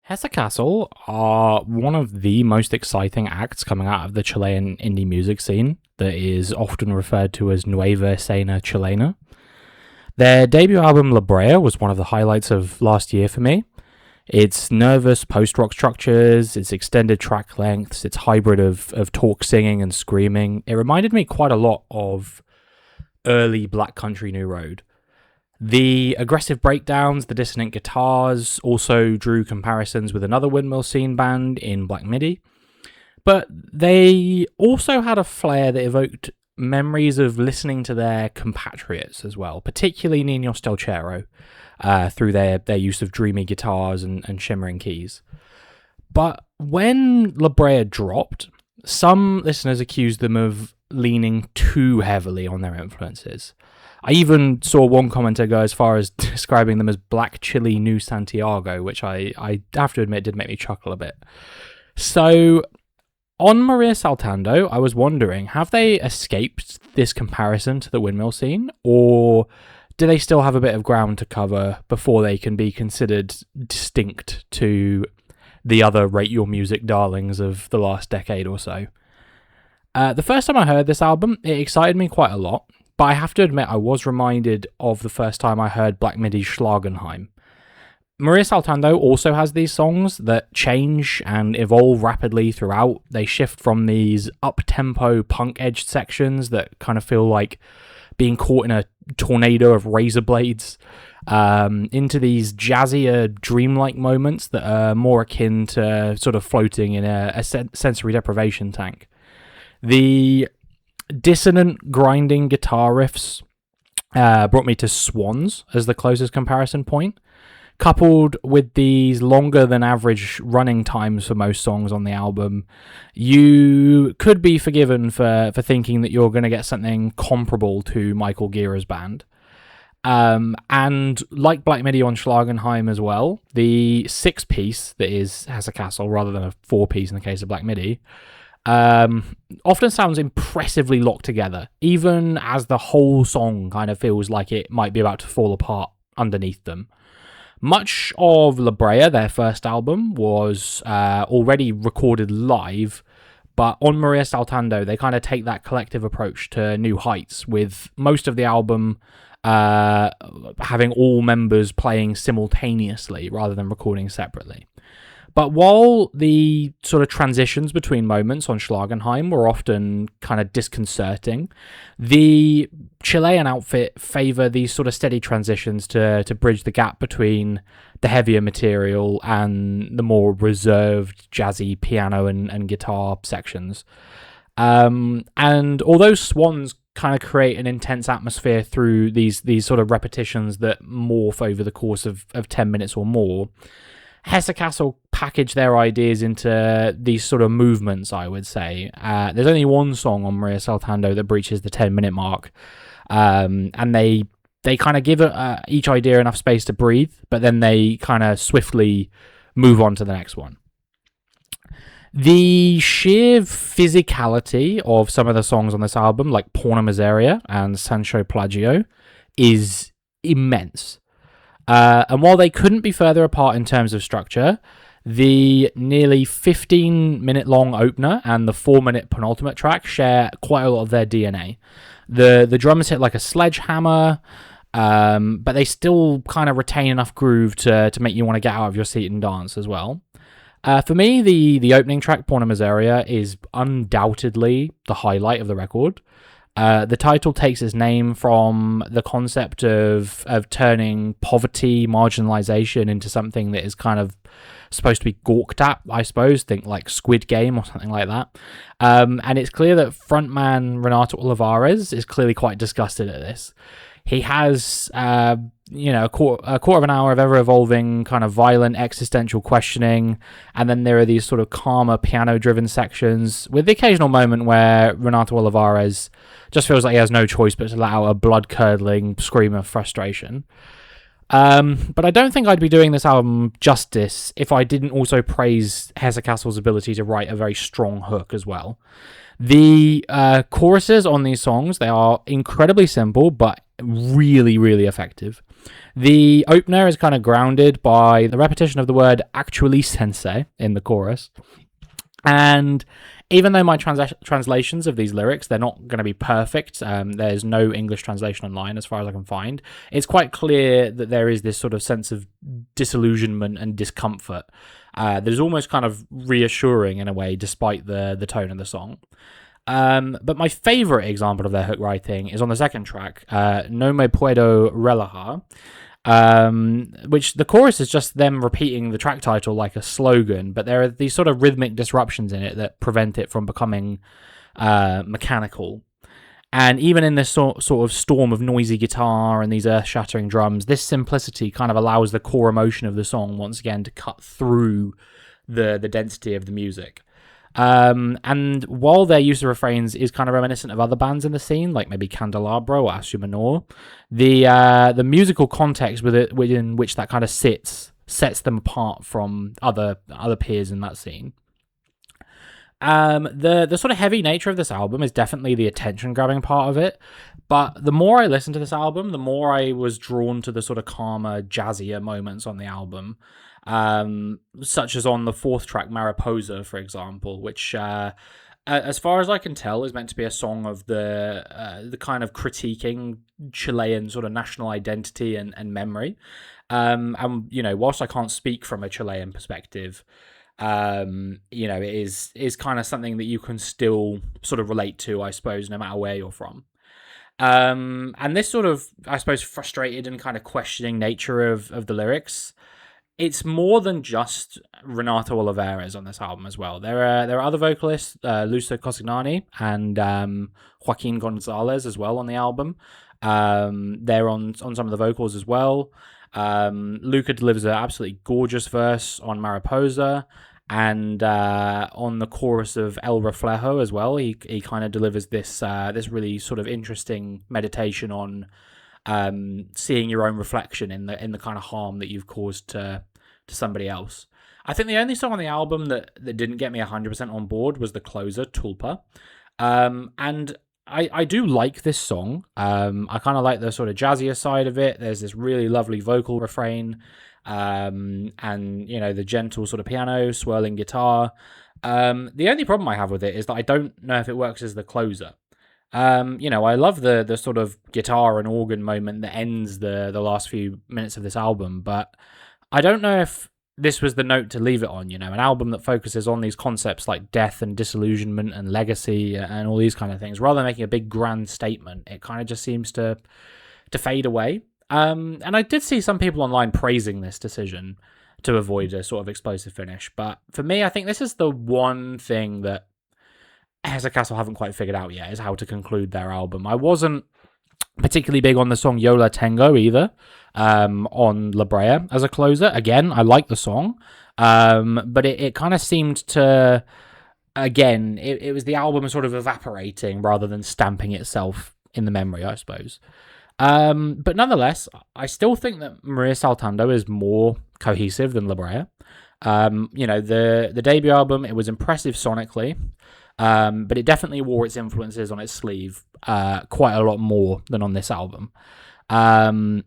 Hesse Kassel are one of the most exciting acts coming out of the Chilean indie music scene that is often referred to as Nueva Escena Chilena. Their debut album La Brea was one of the highlights of last year for me. Its nervous post-rock structures, its extended track lengths, its hybrid of talk singing and screaming, it reminded me quite a lot of early Black Country New Road. The aggressive breakdowns, the dissonant guitars also drew comparisons with another Windmill Scene band in Black Midi, but they also had a flair that evoked memories of listening to their compatriots as well, particularly Niños del Cerro, through their use of dreamy guitars and shimmering keys. But when La Brea dropped, some listeners accused them of leaning too heavily on their influences. I even saw one commenter go as far as describing them as Black Chile New Santiago, which I have to admit did make me chuckle a bit. So, on Morir Saltando, I was wondering, have they escaped this comparison to the Windmill Scene, or do they still have a bit of ground to cover before they can be considered distinct to the other Rate Your Music darlings of the last decade or so? The first time I heard this album, it excited me quite a lot. But I have to admit, I was reminded of the first time I heard Black Midi's Schlagenheim. Morir Saltando also has these songs that change and evolve rapidly throughout. They shift from these up-tempo, punk-edged sections that kind of feel like being caught in a tornado of razor blades, into these jazzier, dreamlike moments that are more akin to sort of floating in a sensory deprivation tank. The dissonant, grinding guitar riffs brought me to Swans as the closest comparison point. Coupled with these longer than average running times for most songs on the album, you could be forgiven for thinking that you're going to get something comparable to Michael Gera's band. And like Black Midi on Schlagenheim as well, the 6-piece that is Hesse Kassel rather than a 4-piece in the case of Black Midi, often sounds impressively locked together, even as the whole song kind of feels like it might be about to fall apart underneath them. Much of La Brea, their first album, was already recorded live, but on Morir Saltando, they kind of take that collective approach to new heights, with most of the album having all members playing simultaneously rather than recording separately. But while the sort of transitions between moments on Schlagenheim were often kind of disconcerting, the Chilean outfit favour these sort of steady transitions to bridge the gap between the heavier material and the more reserved, jazzy piano and guitar sections. And although Swans kind of create an intense atmosphere through these sort of repetitions that morph over the course of 10 minutes or more, Hesse Kassel package their ideas into these sort of movements, I would say. There's only one song on Morir Saltando that breaches the 10-minute mark, and they kind of give each idea enough space to breathe, but then they kind of swiftly move on to the next one. The sheer physicality of some of the songs on this album, like Porna Miseria and Sancho Plagio, is immense. And while they couldn't be further apart in terms of structure, the nearly 15-minute long opener and the 4-minute penultimate track share quite a lot of their DNA. The drums hit like a sledgehammer, but they still kind of retain enough groove to make you want to get out of your seat and dance as well. For me, the opening track, Porna Miseria, is undoubtedly the highlight of the record. The title takes its name from the concept of turning poverty, marginalization into something that is kind of supposed to be gawked at, I suppose. Think like Squid Game or something like that. And it's clear that frontman Renato Olivares is clearly quite disgusted at this. He has, a quarter of an hour of ever-evolving kind of violent existential questioning, and then there are these sort of calmer piano-driven sections, with the occasional moment where Renato Olivares just feels like he has no choice but to let out a blood-curdling scream of frustration. But I don't think I'd be doing this album justice if I didn't also praise Hesse Kassel's ability to write a very strong hook as well. The choruses on these songs, they are incredibly simple, but really, really effective. The opener is kind of grounded by the repetition of the word actually sensei in the chorus. And even though my translations of these lyrics, they're not going to be perfect, there's no English translation online as far as I can find, it's quite clear that there is this sort of sense of disillusionment and discomfort that is almost kind of reassuring in a way, despite the tone of the song. But my favorite example of their hook writing is on the second track, No Me Puedo Relajar, which the chorus is just them repeating the track title like a slogan, but there are these sort of rhythmic disruptions in it that prevent it from becoming mechanical. And even in this sort of storm of noisy guitar and these earth-shattering drums, this simplicity kind of allows the core emotion of the song once again to cut through the density of the music. And while their use of refrains is kind of reminiscent of other bands in the scene, like maybe Candelabro or Asu Menor, the musical context within which that kind of sets them apart from other peers in that scene. The sort of heavy nature of this album is definitely the attention-grabbing part of it, but the more I listened to this album, the more I was drawn to the sort of calmer, jazzier moments on the album. Such as on the fourth track, Mariposa, for example, which, as far as I can tell, is meant to be a song of the kind of critiquing Chilean sort of national identity and memory. And, whilst I can't speak from a Chilean perspective, it is kind of something that you can still sort of relate to, I suppose, no matter where you're from. And this sort of, I suppose, frustrated and kind of questioning nature of the lyrics, it's more than just Renato Oliveras on this album as well. There are other vocalists, Lucio Cosignani and Joaquin Gonzalez as well on the album. They're on some of the vocals as well. Luca delivers an absolutely gorgeous verse on Mariposa, and on the chorus of El Reflejo as well. He kind of delivers this really sort of interesting meditation on seeing your own reflection in the kind of harm that you've caused to somebody else. I think the only song on the album that didn't get me 100% on board was the closer, Tulpa. And I do like this song. I kind of like the sort of jazzier side of it. There's this really lovely vocal refrain, and the gentle sort of piano, swirling guitar. The only problem I have with it is that I don't know if it works as the closer. I love the sort of guitar and organ moment that ends the last few minutes of this album, but I don't know if this was the note to leave it on, an album that focuses on these concepts like death and disillusionment and legacy and all these kind of things. Rather than making a big grand statement, it kind of just seems to fade away. And I did see some people online praising this decision to avoid a sort of explosive finish, but for me, I think this is the one thing that Hesse Kassel haven't quite figured out yet, is how to conclude their album. I wasn't particularly big on the song Yo La Tengo either, on La Brea as a closer. Again, I like the song, but it kind of seemed to, again, it was the album sort of evaporating rather than stamping itself in the memory, I suppose. But nonetheless, I still think that Morir Saltando is more cohesive than La Brea. The debut album, it was impressive sonically, but it definitely wore its influences on its sleeve quite a lot more than on this album. I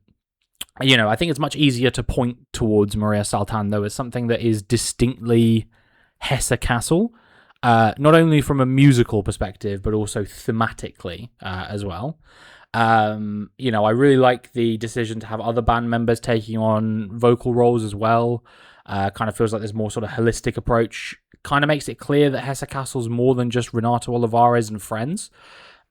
think it's much easier to point towards Morir Saltando as something that is distinctly Hesse Kassel, not only from a musical perspective, but also thematically as well. I really like the decision to have other band members taking on vocal roles as well. Kind of feels like there's more sort of holistic approach. Kind of makes it clear that Hesse Kassel's more than just Renato Olivares and friends.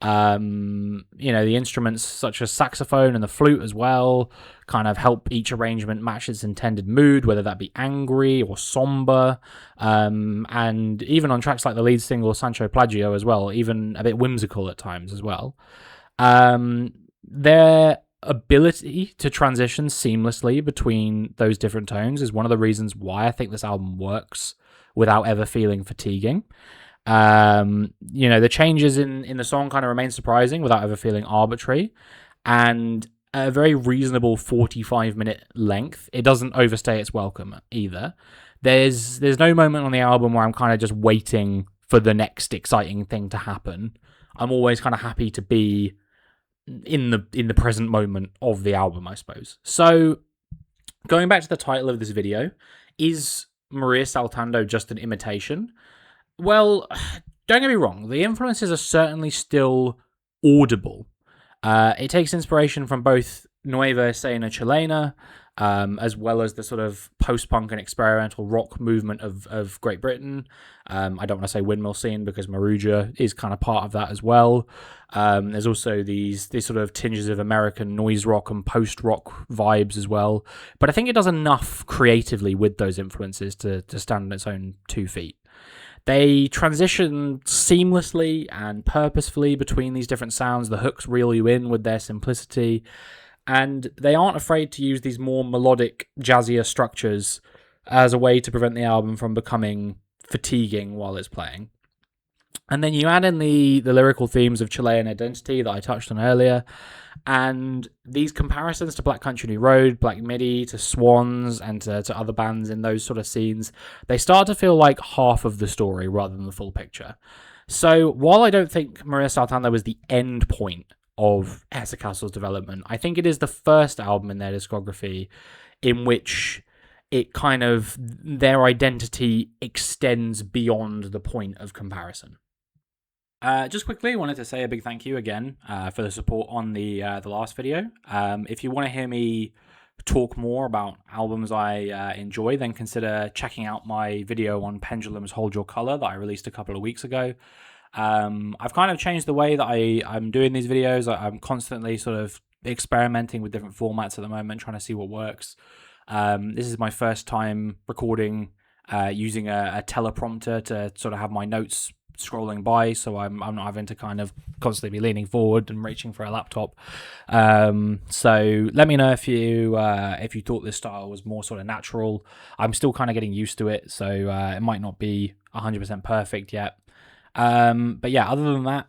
The instruments such as saxophone and the flute as well kind of help each arrangement match its intended mood, whether that be angry or somber. And even on tracks like the lead single Sancho Plagio as well, even a bit whimsical at times as well. Their ability to transition seamlessly between those different tones is one of the reasons why I think this album works without ever feeling fatiguing. The changes in the song kind of remain surprising without ever feeling arbitrary, and at a very reasonable 45-minute length. It doesn't overstay its welcome either. There's no moment on the album where I'm kind of just waiting for the next exciting thing to happen. I'm always kind of happy to be in the present moment of the album, I suppose. So, going back to the title of this video, is Morir Saltando just an imitation? Well, don't get me wrong, the influences are certainly still audible. It takes inspiration from both Nueva Escena Chilena, as well as the sort of post-punk and experimental rock movement of Great Britain. I don't want to say Windmill Scene because Maruja is kind of part of that as well. There's also these sort of tinges of American noise rock and post-rock vibes as well. But I think it does enough creatively with those influences to stand on its own 2 feet. They transition seamlessly and purposefully between these different sounds. The hooks reel you in with their simplicity, and they aren't afraid to use these more melodic, jazzier structures as a way to prevent the album from becoming fatiguing while it's playing. And then you add in the lyrical themes of Chilean identity that I touched on earlier, and these comparisons to Black Country New Road, Black Midi, to Swans, and to other bands in those sort of scenes, they start to feel like half of the story rather than the full picture. So while I don't think Morir Saltando was the end point of Hesse Kassel's development, I think it is the first album in their discography in which it kind of, their identity extends beyond the point of comparison. Just quickly, wanted to say a big thank you again for the support on the last video. If you want to hear me talk more about albums I enjoy, then consider checking out my video on Pendulum's Hold Your Colour that I released a couple of weeks ago. I've kind of changed the way that I'm doing these videos. I'm constantly sort of experimenting with different formats at the moment, trying to see what works. This is my first time recording using a teleprompter to sort of have my notes scrolling by, so I'm not having to kind of constantly be leaning forward and reaching for a laptop. So let me know if you thought this style was more sort of natural. I'm still kind of getting used to it, so it might not be 100% perfect yet. But yeah, other than that,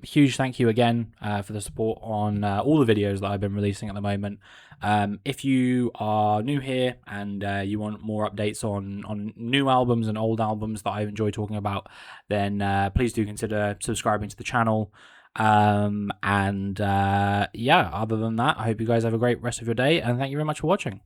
huge thank you again for the support on all the videos that I've been releasing at the moment. If you are new here and you want more updates on new albums and old albums that I enjoy talking about, then please do consider subscribing to the channel. Yeah, other than that, I hope you guys have a great rest of your day, and thank you very much for watching.